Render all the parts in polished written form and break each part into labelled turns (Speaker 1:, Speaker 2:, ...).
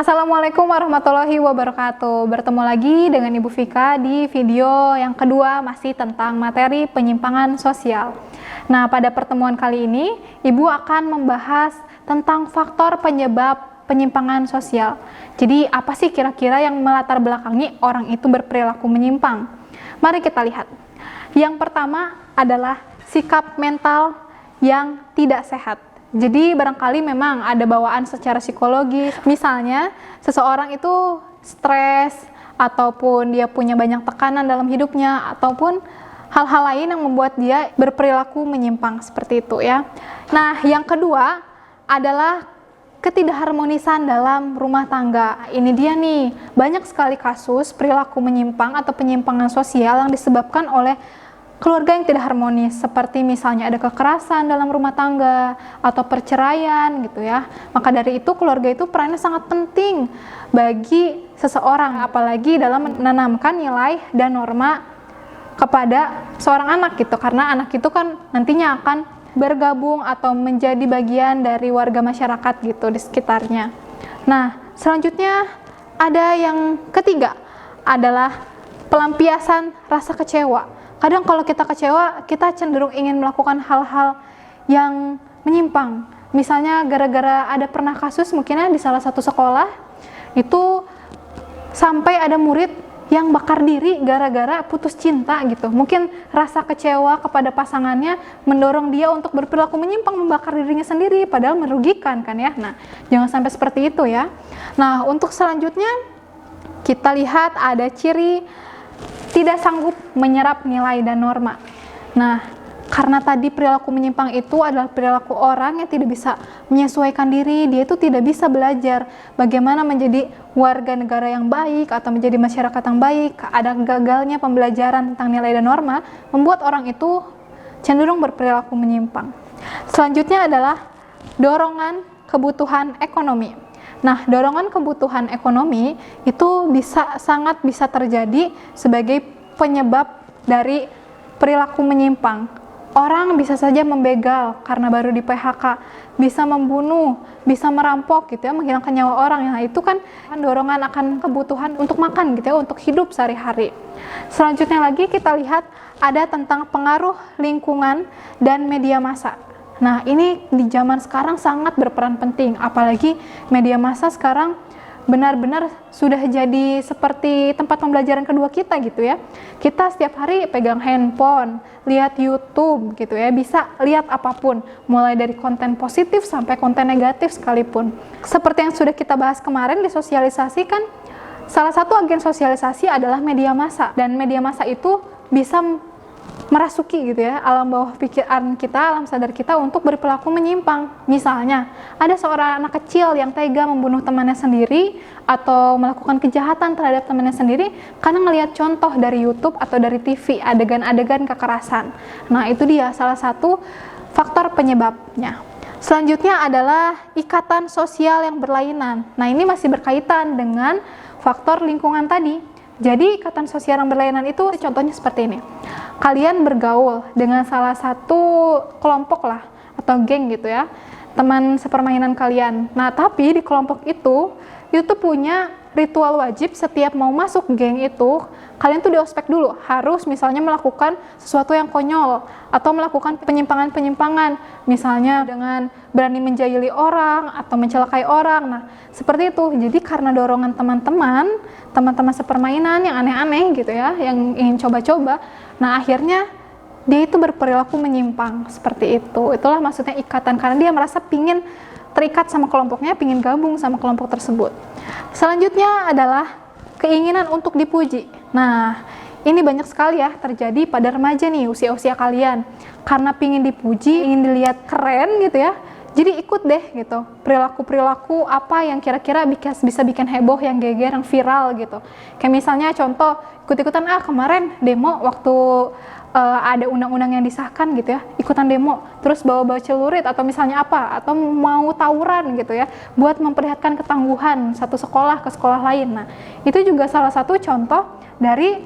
Speaker 1: Assalamualaikum warahmatullahi wabarakatuh. Bertemu lagi dengan Ibu Vika di video yang kedua, masih tentang materi penyimpangan sosial. Nah, pada pertemuan kali ini Ibu akan membahas tentang faktor penyebab penyimpangan sosial. Jadi apa sih kira-kira yang melatar belakangi orang itu berperilaku menyimpang? Mari kita lihat. Yang pertama adalah sikap mental yang tidak sehat. Jadi barangkali memang ada bawaan secara psikologi, misalnya seseorang itu stres, ataupun dia punya banyak tekanan dalam hidupnya, ataupun hal-hal lain yang membuat dia berperilaku menyimpang seperti itu ya. Nah, yang kedua adalah ketidakharmonisan dalam rumah tangga. Ini dia nih, banyak sekali kasus perilaku menyimpang atau penyimpangan sosial yang disebabkan oleh keluarga yang tidak harmonis, seperti misalnya ada kekerasan dalam rumah tangga atau perceraian gitu ya. Maka dari itu keluarga itu perannya sangat penting bagi seseorang, apalagi dalam menanamkan nilai dan norma kepada seorang anak gitu, karena anak itu kan nantinya akan bergabung atau menjadi bagian dari warga masyarakat gitu di sekitarnya. Nah, selanjutnya ada yang ketiga adalah pelampiasan rasa kecewa. Kadang kalau kita kecewa, kita cenderung ingin melakukan hal-hal yang menyimpang. Misalnya gara-gara ada pernah kasus mungkinnya di salah satu sekolah, itu sampai ada murid yang bakar diri gara-gara putus cinta gitu. Mungkin rasa kecewa kepada pasangannya mendorong dia untuk berperilaku menyimpang, membakar dirinya sendiri, padahal merugikan kan ya. Nah, jangan sampai seperti itu ya. Nah, untuk selanjutnya kita lihat ada ciri tidak sanggup menyerap nilai dan norma. Nah, karena tadi perilaku menyimpang itu adalah perilaku orang yang tidak bisa menyesuaikan diri, dia itu tidak bisa belajar bagaimana menjadi warga negara yang baik atau menjadi masyarakat yang baik. Ada gagalnya pembelajaran tentang nilai dan norma, membuat orang itu cenderung berperilaku menyimpang. Selanjutnya adalah dorongan kebutuhan ekonomi. Nah, dorongan kebutuhan ekonomi itu sangat bisa terjadi sebagai penyebab dari perilaku menyimpang. Orang bisa saja membegal karena baru di PHK, bisa membunuh, bisa merampok gitu ya, menghilangkan nyawa orang. Nah, itu kan dorongan akan kebutuhan untuk makan gitu ya, untuk hidup sehari-hari. Selanjutnya lagi kita lihat ada tentang pengaruh lingkungan dan media massa. Nah, ini di zaman sekarang sangat berperan penting, apalagi media massa sekarang benar-benar sudah jadi seperti tempat pembelajaran kedua kita gitu ya. Kita setiap hari pegang handphone, lihat YouTube gitu ya, bisa lihat apapun, mulai dari konten positif sampai konten negatif sekalipun. Seperti yang sudah kita bahas kemarin di sosialisasi kan, salah satu agen sosialisasi adalah media massa, dan media massa itu bisa merasuki gitu ya alam bawah pikiran kita, alam sadar kita untuk berperilaku menyimpang. Misalnya ada seorang anak kecil yang tega membunuh temannya sendiri atau melakukan kejahatan terhadap temannya sendiri karena melihat contoh dari YouTube atau dari TV adegan-adegan kekerasan. Nah, itu dia salah satu faktor penyebabnya. Selanjutnya adalah ikatan sosial yang berlainan. Nah, ini masih berkaitan dengan faktor lingkungan tadi. Jadi ikatan sosial yang berlainan itu contohnya seperti ini. Kalian bergaul dengan salah satu kelompok lah atau geng gitu ya, teman sepermainan kalian. Nah, tapi di kelompok itu punya ritual wajib setiap mau masuk geng itu, kalian tuh diospek dulu, harus misalnya melakukan sesuatu yang konyol atau melakukan penyimpangan-penyimpangan, misalnya dengan berani menjahili orang atau mencelakai orang. Nah, seperti itu. Jadi karena dorongan teman-teman sepermainan yang aneh-aneh gitu ya, yang ingin coba-coba, nah akhirnya dia itu berperilaku menyimpang seperti itu. Itulah maksudnya ikatan, karena dia merasa pingin terikat sama kelompoknya, pingin gabung sama kelompok tersebut. Selanjutnya adalah keinginan untuk dipuji. Nah, ini banyak sekali ya terjadi pada remaja nih, usia-usia kalian. Karena pingin dipuji, ingin dilihat keren gitu ya, jadi ikut deh gitu perilaku-perilaku apa yang kira-kira bisa bikin heboh, yang geger, yang viral gitu. Kayak misalnya contoh, ikut-ikutan kemarin demo waktu ada undang-undang yang disahkan gitu ya, ikutan demo, terus bawa-bawa celurit atau misalnya apa, atau mau tawuran gitu ya, buat memperlihatkan ketangguhan satu sekolah ke sekolah lain. Nah, itu juga salah satu contoh dari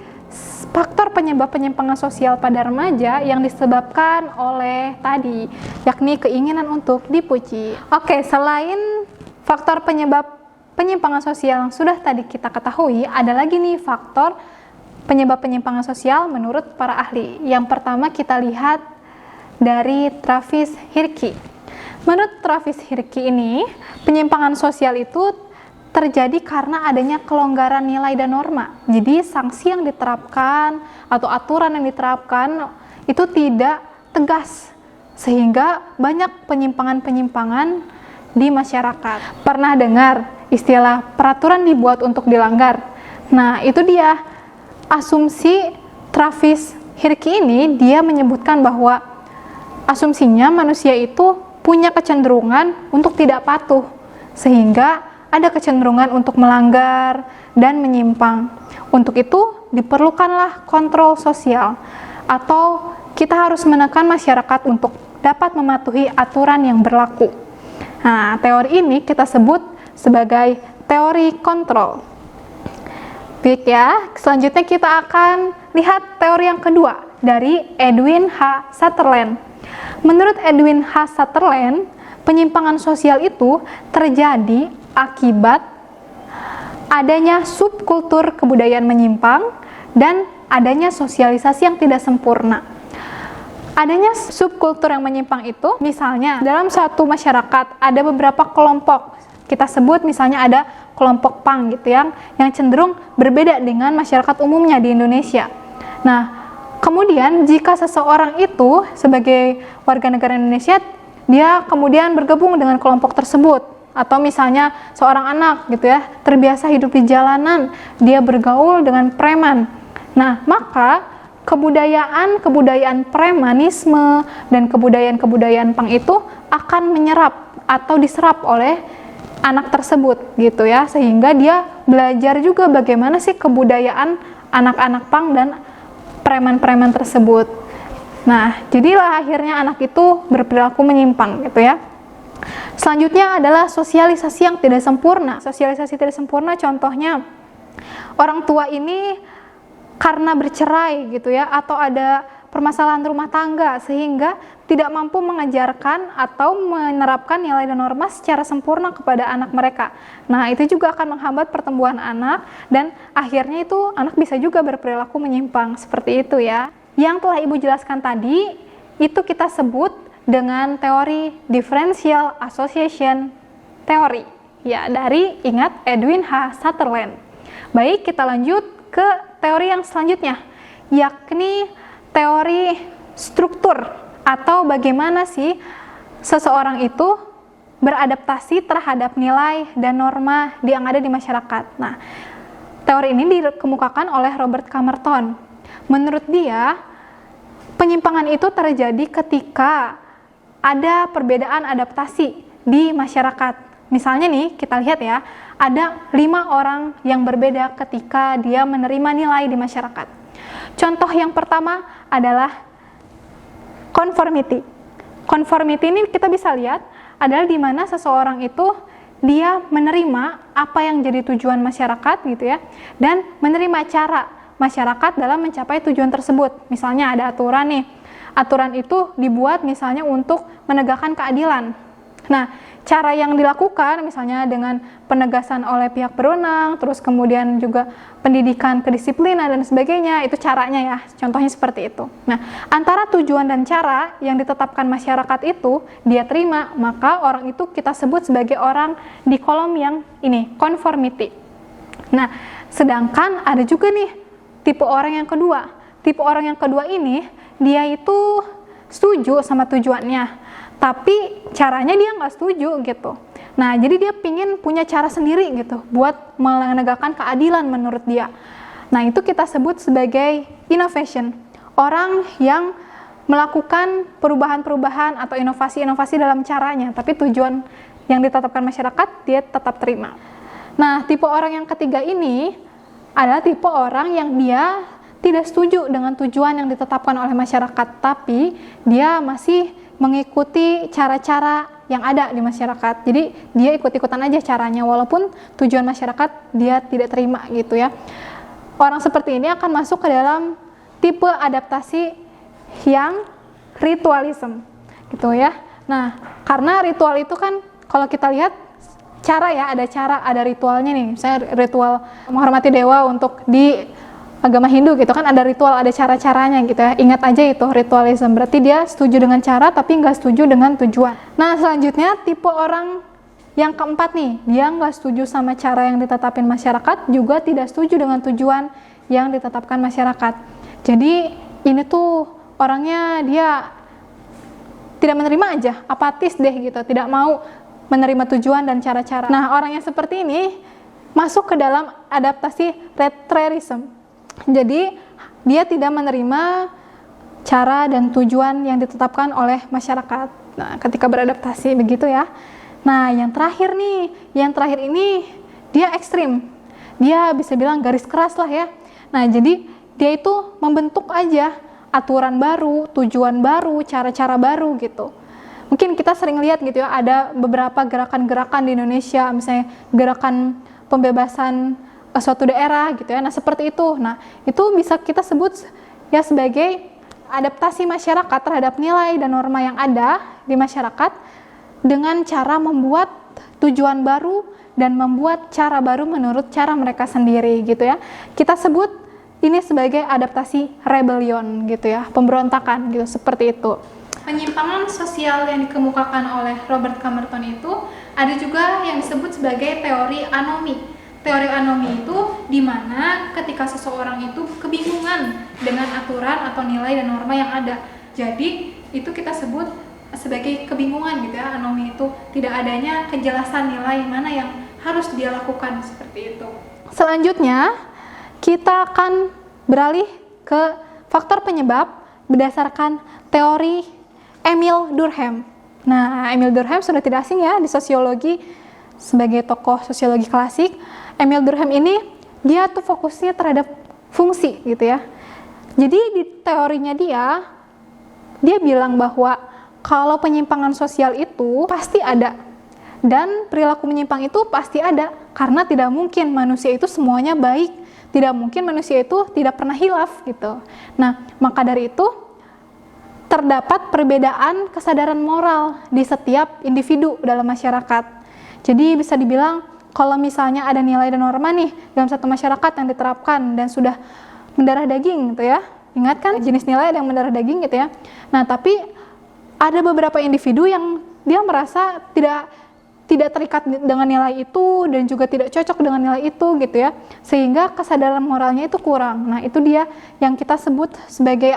Speaker 1: faktor penyebab penyimpangan sosial pada remaja yang disebabkan oleh tadi, yakni keinginan untuk dipuji. Oke, selain faktor penyebab penyimpangan sosial yang sudah tadi kita ketahui, ada lagi nih faktor penyebab penyimpangan sosial menurut para ahli. Yang pertama kita lihat dari Travis Hirschi. Menurut Travis Hirschi ini, penyimpangan sosial itu terjadi karena adanya kelonggaran nilai dan norma. Jadi sanksi yang diterapkan atau aturan yang diterapkan itu tidak tegas, sehingga banyak penyimpangan-penyimpangan di masyarakat. Pernah dengar istilah peraturan dibuat untuk dilanggar? Nah, itu dia asumsi Travis Hirschi ini. Dia menyebutkan bahwa asumsinya manusia itu punya kecenderungan untuk tidak patuh, sehingga ada kecenderungan untuk melanggar dan menyimpang. Untuk itu diperlukanlah kontrol sosial, atau kita harus menekan masyarakat untuk dapat mematuhi aturan yang berlaku. Nah, teori ini kita sebut sebagai teori kontrol. Baik ya, selanjutnya kita akan lihat teori yang kedua dari Edwin H. Sutherland. Menurut Edwin H. Sutherland, penyimpangan sosial itu terjadi akibat adanya subkultur kebudayaan menyimpang dan adanya sosialisasi yang tidak sempurna. Adanya subkultur yang menyimpang itu, misalnya dalam suatu masyarakat ada beberapa kelompok, kita sebut misalnya ada kelompok punk gitu yang cenderung berbeda dengan masyarakat umumnya di Indonesia. Nah, kemudian jika seseorang itu sebagai warga negara Indonesia, dia kemudian bergabung dengan kelompok tersebut, atau misalnya seorang anak gitu ya, terbiasa hidup di jalanan, dia bergaul dengan preman. Nah, maka kebudayaan premanisme dan kebudayaan punk itu akan menyerap atau diserap oleh anak tersebut gitu ya, sehingga dia belajar juga bagaimana sih kebudayaan anak-anak punk dan preman-preman tersebut. Nah, jadilah akhirnya anak itu berperilaku menyimpang gitu ya. Selanjutnya adalah sosialisasi yang tidak sempurna. Sosialisasi tidak sempurna contohnya orang tua ini karena bercerai gitu ya, atau ada permasalahan rumah tangga sehingga tidak mampu mengajarkan atau menerapkan nilai dan norma secara sempurna kepada anak mereka. Nah, itu juga akan menghambat pertumbuhan anak dan akhirnya itu anak bisa juga berperilaku menyimpang seperti itu ya. Yang telah Ibu jelaskan tadi itu kita sebut dengan teori differential association theory ya, dari ingat Edwin H. Sutherland. Baik, kita lanjut ke teori yang selanjutnya, yakni teori struktur, atau bagaimana sih seseorang itu beradaptasi terhadap nilai dan norma yang ada di masyarakat. Nah, teori ini dikemukakan oleh Robert Camerton. Menurut dia, penyimpangan itu terjadi ketika ada perbedaan adaptasi di masyarakat. Misalnya nih, kita lihat ya, ada 5 orang yang berbeda ketika dia menerima nilai di masyarakat. Contoh yang pertama adalah conformity. Conformity ini kita bisa lihat adalah di mana seseorang itu dia menerima apa yang jadi tujuan masyarakat gitu ya, dan menerima cara masyarakat dalam mencapai tujuan tersebut. Misalnya ada aturan nih, aturan itu dibuat misalnya untuk menegakkan keadilan. Nah, cara yang dilakukan misalnya dengan penegasan oleh pihak berwenang, terus kemudian juga pendidikan kedisiplinan dan sebagainya, itu caranya ya, contohnya seperti itu. Nah, antara tujuan dan cara yang ditetapkan masyarakat itu dia terima, maka orang itu kita sebut sebagai orang di kolom yang ini, conformity. Nah, sedangkan ada juga nih tipe orang yang kedua. Tipe orang yang kedua ini dia itu setuju sama tujuannya, tapi caranya dia nggak setuju gitu. Nah, jadi dia pingin punya cara sendiri gitu buat menegakkan keadilan menurut dia. Nah, itu kita sebut sebagai innovation. Orang yang melakukan perubahan-perubahan atau inovasi-inovasi dalam caranya, tapi tujuan yang ditetapkan masyarakat dia tetap terima. Nah, tipe orang yang ketiga ini adalah tipe orang yang dia tidak setuju dengan tujuan yang ditetapkan oleh masyarakat, tapi dia masih mengikuti cara-cara yang ada di masyarakat. Jadi dia ikut-ikutan aja caranya walaupun tujuan masyarakat dia tidak terima gitu ya. Orang seperti ini akan masuk ke dalam tipe adaptasi yang ritualism gitu ya. Nah, karena ritual itu kan kalau kita lihat cara ya, ada ritualnya nih. Misalnya ritual menghormati dewa untuk di agama Hindu gitu kan, ada ritual, ada cara-caranya gitu ya. Ingat aja itu ritualism, berarti dia setuju dengan cara tapi nggak setuju dengan tujuan. Nah selanjutnya tipe orang yang keempat nih, dia nggak setuju sama cara yang ditetapin masyarakat, juga tidak setuju dengan tujuan yang ditetapkan masyarakat. Jadi ini tuh orangnya dia tidak menerima aja, apatis deh gitu, tidak mau menerima tujuan dan cara-cara. Nah orang yang seperti ini masuk ke dalam adaptasi retrerism. Jadi dia tidak menerima cara dan tujuan yang ditetapkan oleh masyarakat. Nah ketika beradaptasi begitu ya. Nah yang terakhir nih, yang terakhir ini dia ekstrim. Dia bisa bilang garis keras lah ya. Nah jadi dia itu membentuk aja aturan baru, tujuan baru, cara-cara baru gitu. Mungkin kita sering lihat gitu ya, ada beberapa gerakan-gerakan di Indonesia, misalnya gerakan pembebasan suatu daerah gitu ya. Nah seperti itu. Nah itu bisa kita sebut ya sebagai adaptasi masyarakat terhadap nilai dan norma yang ada di masyarakat dengan cara membuat tujuan baru dan membuat cara baru menurut cara mereka sendiri gitu ya. Kita sebut ini sebagai adaptasi rebellion gitu ya, pemberontakan gitu, seperti itu. Penyimpangan sosial yang dikemukakan oleh Robert Camerton itu ada juga yang disebut sebagai teori anomi. Teori anomi itu di mana ketika seseorang itu kebingungan dengan aturan atau nilai dan norma yang ada. Jadi itu kita sebut sebagai kebingungan gitu ya, anomi itu tidak adanya kejelasan nilai mana yang harus dia lakukan, seperti itu. Selanjutnya kita akan beralih ke faktor penyebab berdasarkan teori Emil Durkheim. Nah, Emil Durkheim sudah tidak asing ya di sosiologi sebagai tokoh sosiologi klasik. Emil Durkheim ini dia tuh fokusnya terhadap fungsi gitu ya. Jadi di teorinya dia bilang bahwa kalau penyimpangan sosial itu pasti ada dan perilaku menyimpang itu pasti ada karena tidak mungkin manusia itu semuanya baik. Tidak mungkin manusia itu tidak pernah hilaf gitu. Nah, maka dari itu terdapat perbedaan kesadaran moral di setiap individu dalam masyarakat. Jadi bisa dibilang kalau misalnya ada nilai dan norma nih dalam satu masyarakat yang diterapkan dan sudah mendarah daging gitu ya. Ingat kan jenis nilai ada yang mendarah daging gitu ya. Nah, tapi ada beberapa individu yang dia merasa tidak terikat dengan nilai itu dan juga tidak cocok dengan nilai itu gitu ya, sehingga kesadaran moralnya itu kurang. Nah itu dia yang kita sebut sebagai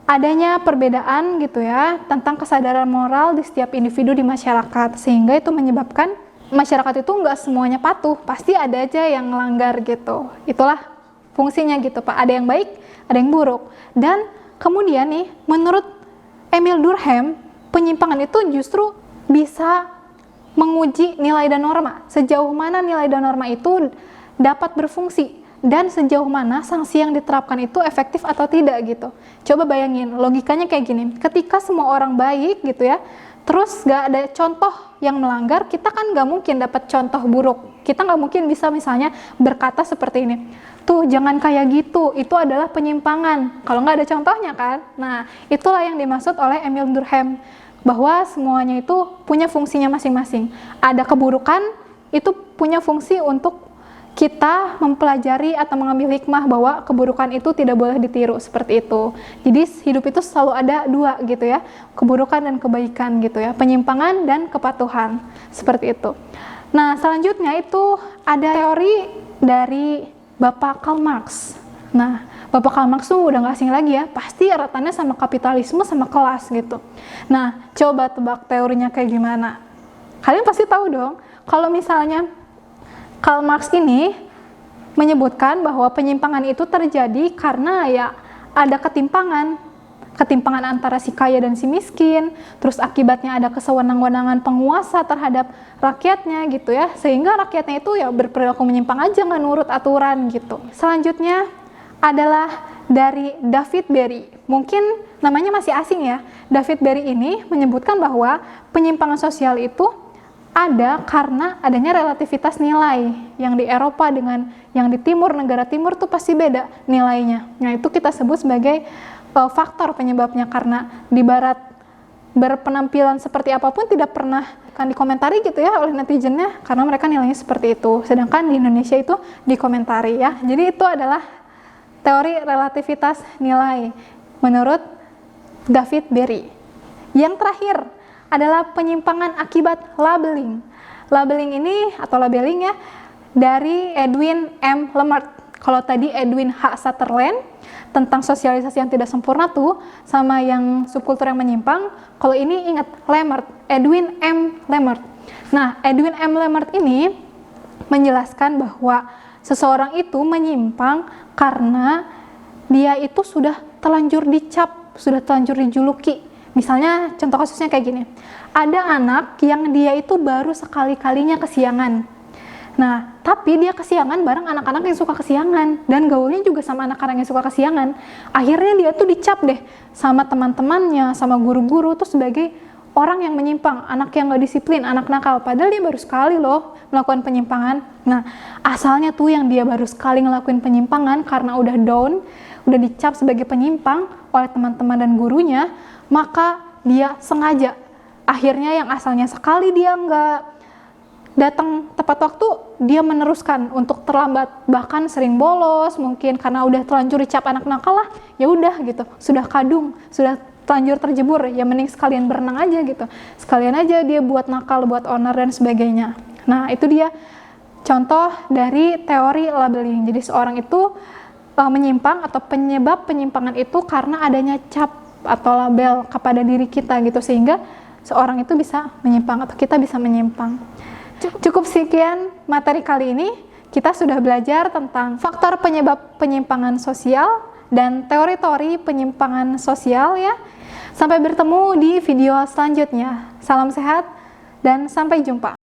Speaker 1: adanya perbedaan gitu ya tentang kesadaran moral di setiap individu di masyarakat, sehingga itu menyebabkan masyarakat itu nggak semuanya patuh, pasti ada aja yang melanggar gitu. Itulah fungsinya gitu Pak, ada yang baik, ada yang buruk. Dan kemudian nih menurut Emil Durkheim, penyimpangan itu justru bisa menguji nilai dan norma, sejauh mana nilai dan norma itu dapat berfungsi dan sejauh mana sanksi yang diterapkan itu efektif atau tidak gitu. Coba bayangin, logikanya kayak gini, ketika semua orang baik gitu ya, terus gak ada contoh yang melanggar, kita kan gak mungkin dapat contoh buruk. Kita gak mungkin bisa misalnya berkata seperti ini, tuh jangan kayak gitu, itu adalah penyimpangan, kalau gak ada contohnya kan. Nah itulah yang dimaksud oleh Emil Durkheim, bahwa semuanya itu punya fungsinya masing-masing. Ada keburukan, itu punya fungsi untuk kita mempelajari atau mengambil hikmah bahwa keburukan itu tidak boleh ditiru, seperti itu. Jadi hidup itu selalu ada dua gitu ya, keburukan dan kebaikan gitu ya, penyimpangan dan kepatuhan, seperti itu. Nah selanjutnya itu ada teori dari Bapak Karl Marx. Nah Bapak Karl Marx tuh udah gak asing lagi ya, pasti eratannya sama kapitalisme sama kelas gitu. Nah, coba tebak teorinya kayak gimana? Kalian pasti tahu dong, kalau misalnya Karl Marx ini menyebutkan bahwa penyimpangan itu terjadi karena ya ada ketimpangan antara si kaya dan si miskin, terus akibatnya ada kesewenang-wenangan penguasa terhadap rakyatnya gitu ya, sehingga rakyatnya itu ya berperilaku menyimpang aja, nggak nurut aturan gitu. Selanjutnya adalah dari David Berry. Mungkin namanya masih asing ya. David Berry ini menyebutkan bahwa penyimpangan sosial itu ada karena adanya relativitas nilai yang di Eropa dengan yang di timur, negara timur tuh pasti beda nilainya. Nah itu kita sebut sebagai faktor penyebabnya, karena di barat berpenampilan seperti apapun tidak pernah kan dikomentari gitu ya oleh netizennya karena mereka nilainya seperti itu. Sedangkan di Indonesia itu dikomentari ya. Jadi itu adalah teori relativitas nilai menurut David Berry. Yang terakhir adalah penyimpangan akibat labeling. Labeling ini atau labeling ya dari Edwin M. Lemert. Kalau tadi Edwin H. Sutherland tentang sosialisasi yang tidak sempurna tuh sama yang subkultur yang menyimpang, kalau ini ingat Lemert, Edwin M. Lemert. Nah, Edwin M. Lemert ini menjelaskan bahwa seseorang itu menyimpang karena dia itu sudah terlanjur dicap, sudah terlanjur dijuluki. Misalnya contoh kasusnya kayak gini, ada anak yang dia itu baru sekali-kalinya kesiangan. Nah, tapi dia kesiangan bareng anak-anak yang suka kesiangan dan gaulnya juga sama anak-anak yang suka kesiangan. Akhirnya dia tuh dicap deh sama teman-temannya, sama guru-guru tuh sebagai orang yang menyimpang, anak yang gak disiplin, anak nakal. Padahal dia baru sekali loh melakukan penyimpangan. Nah, asalnya tuh yang dia baru sekali ngelakuin penyimpangan karena udah down, udah dicap sebagai penyimpang oleh teman-teman dan gurunya, maka dia sengaja. Akhirnya yang asalnya sekali dia nggak datang tepat waktu, dia meneruskan untuk terlambat, bahkan sering bolos mungkin karena udah terlanjur dicap anak nakal lah, ya udah gitu, sudah kadung, sudah terlanjur terjebur, ya mending sekalian berenang aja gitu, sekalian aja dia buat nakal, buat owner dan sebagainya. Nah itu dia contoh dari teori labeling. Jadi seorang itu menyimpang atau penyebab penyimpangan itu karena adanya cap atau label kepada diri kita gitu, sehingga seorang itu bisa menyimpang atau kita bisa menyimpang. Cukup sekian materi kali ini. Kita sudah belajar tentang faktor penyebab penyimpangan sosial dan teori-teori penyimpangan sosial ya. Sampai bertemu di video selanjutnya. Salam sehat dan sampai jumpa.